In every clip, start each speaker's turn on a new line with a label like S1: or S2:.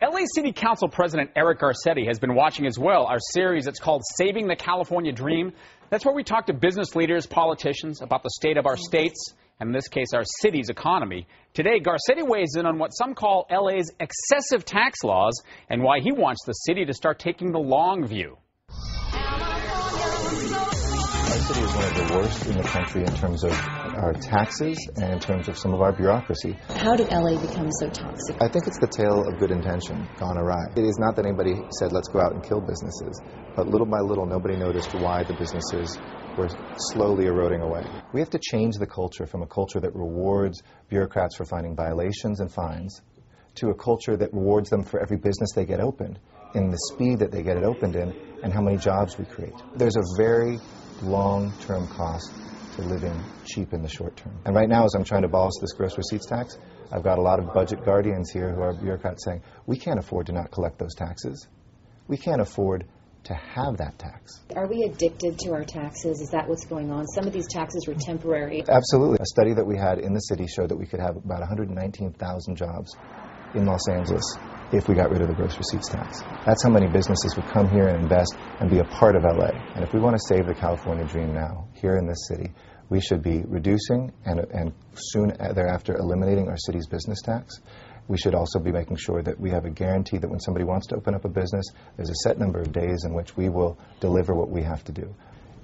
S1: LA City Council President Eric Garcetti has been watching as well our series. It's called Saving the California Dream. That's where we talk to business leaders, politicians about the state of our states, and in this case, our city's economy. Today, Garcetti weighs in on what some call LA's excessive tax laws and why he wants the city to start taking the long view.
S2: Our city is one of the worst in the country in terms of our taxes and in terms of some of our bureaucracy.
S3: How did LA become so toxic?
S2: I think it's the tale of good intention gone awry. It is not that anybody said, let's go out and kill businesses, but little by little, nobody noticed why the businesses were slowly eroding away. We have to change the culture from a culture that rewards bureaucrats for finding violations and fines to a culture that rewards them for every business they get opened, in the speed that they get it opened in, and how many jobs we create. There's a very long-term cost to living cheap in the short term. And right now, as I'm trying to abolish this gross receipts tax, I've got a lot of budget guardians here who are bureaucrats saying, we can't afford to not collect those taxes. We can't afford to have that tax.
S3: Are we addicted to our taxes? Is that what's going on? Some of these taxes were temporary.
S2: Absolutely. A study that we had in the city showed that we could have about 119,000 jobs in Los Angeles if we got rid of the gross receipts tax. That's how many businesses would come here and invest and be a part of LA. And if we want to save the California dream now, here in this city, we should be reducing and soon thereafter eliminating our city's business tax. We should also be making sure that we have a guarantee that when somebody wants to open up a business, there's a set number of days in which we will deliver what we have to do.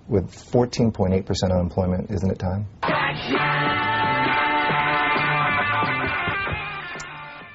S2: With 14.8% unemployment, isn't it time?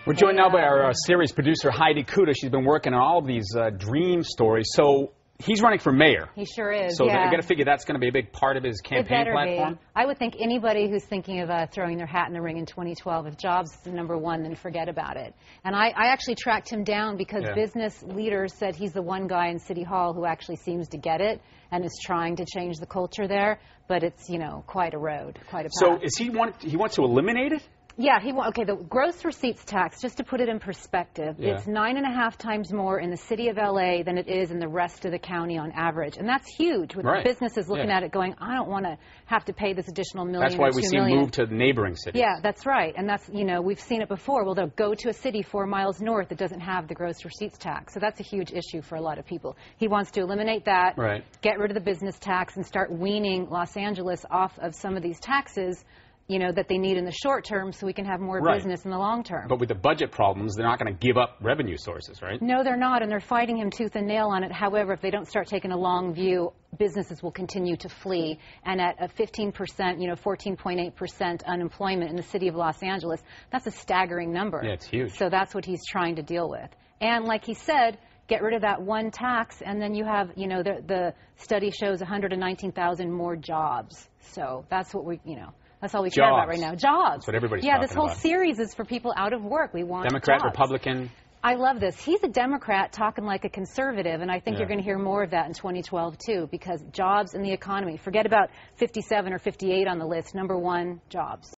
S1: We're joined now by our series producer, Heidi Kuda. She's been working on all of these dream stories. So he's running for mayor.
S4: He sure is,
S1: So
S4: yeah.
S1: you got to figure that's going to be a big part of his campaign platform.
S4: Be. I would think anybody who's thinking of throwing their hat in the ring in 2012, if jobs is number one, then forget about it. And I actually tracked him down because business leaders said he's the one guy in City Hall who actually seems to get it and is trying to change the culture there. But it's, you know, quite a road, quite a path.
S1: So is he wants to eliminate it?
S4: Yeah, okay, the gross receipts tax, just to put it in perspective, it's 9.5 times more in the city of LA than it is in the rest of the county on average. And that's huge with businesses looking at it going, I don't want to have to pay this additional million.
S1: That's why we see move to neighboring cities.
S4: Yeah, that's right. And that's, you know, we've seen it before. Well, they'll go to a city 4 miles north that doesn't have the gross receipts tax. So that's a huge issue for a lot of people. He wants to eliminate that, get rid of the business tax, and start weaning Los Angeles off of some of these taxes, you know, that they need in the short term so we can have more business in the long term.
S1: But with the budget problems, they're not going to give up revenue sources, right?
S4: No, they're not, and they're fighting him tooth and nail on it. However, if they don't start taking a long view, businesses will continue to flee. And at a 15%, you know, 14.8% unemployment in the city of Los Angeles, that's a staggering number.
S1: Yeah, it's huge.
S4: So that's what he's trying to deal with. And like he said, get rid of that one tax, and then you have, you know, the study shows 119,000 more jobs. So that's what we, you know, that's all we care about right now. Jobs.
S1: That's what everybody's talking about.
S4: This whole series is for people out of work. We want
S1: Democrat,
S4: jobs.
S1: Republican.
S4: I love this. He's a Democrat talking like a conservative, and I think you're going to hear more of that in 2012, too, because jobs and the economy. Forget about 57 or 58 on the list. Number one, jobs.